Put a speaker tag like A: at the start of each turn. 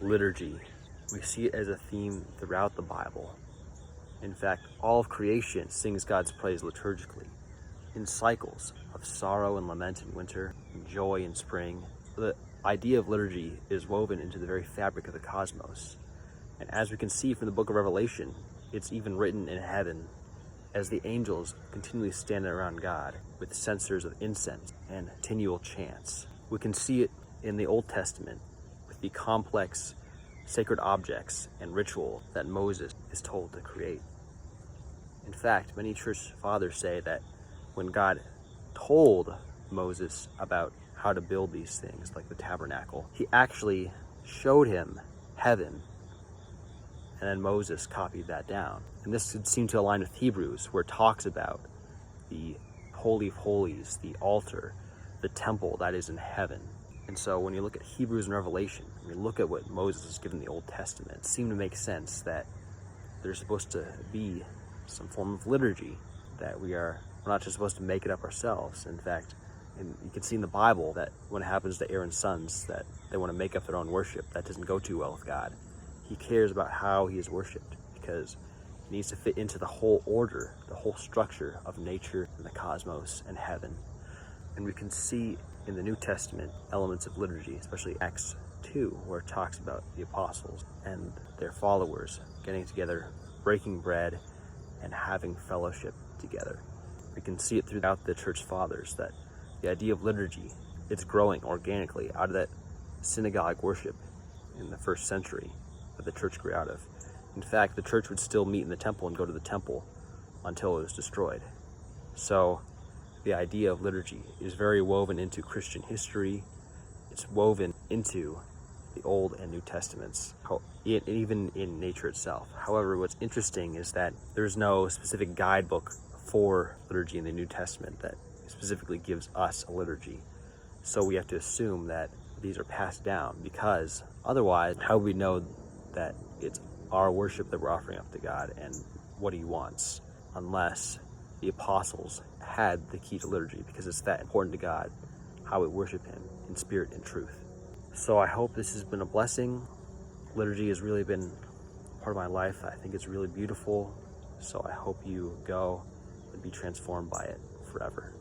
A: liturgy. We see it as a theme throughout the Bible. In fact, all of creation sings God's praise liturgically, in cycles of sorrow and lament in winter, and joy in spring. The idea of liturgy is woven into the very fabric of the cosmos. And as we can see from the book of Revelation, it's even written in heaven as the angels continually stand around God with censers of incense and continual chants. We can see it in the Old Testament with the complex sacred objects and ritual that Moses is told to create. In fact, many church fathers say that when God told Moses about how to build these things, like the tabernacle, he actually showed him heaven, and then Moses copied that down. And this would seem to align with Hebrews, where it talks about the Holy of Holies, the altar, the temple that is in heaven. And so when you look at Hebrews and Revelation, when you look at what Moses is given in the Old Testament, it seemed to make sense that there's supposed to be some form of liturgy, that we're not just supposed to make it up ourselves. In fact, and you can see in the Bible that when it happens to Aaron's sons that they want to make up their own worship, that doesn't go too well with God. He cares about how he is worshipped because it needs to fit into the whole order, the whole structure of nature and the cosmos and heaven. And we can see in the New Testament elements of liturgy, especially Acts 2, where it talks about the apostles and their followers getting together, breaking bread, and having fellowship together. We can see it throughout the church fathers that the idea of liturgy, it's growing organically out of that synagogue worship in the first century that the church grew out of. In fact, the church would still meet in the temple and go to the temple until it was destroyed. So the idea of liturgy is very woven into Christian history. It's woven into the Old and New Testaments, even in nature itself. However, what's interesting is that there's no specific guidebook for liturgy in the New Testament that specifically gives us a liturgy. So we have to assume that these are passed down, because otherwise, how would we know that it's our worship that we're offering up to God and what he wants, unless the apostles had the key to liturgy, because it's that important to God how we worship him in spirit and truth. So I hope this has been a blessing. Liturgy has really been part of my life. I think it's really beautiful. So I hope you go and be transformed by it forever.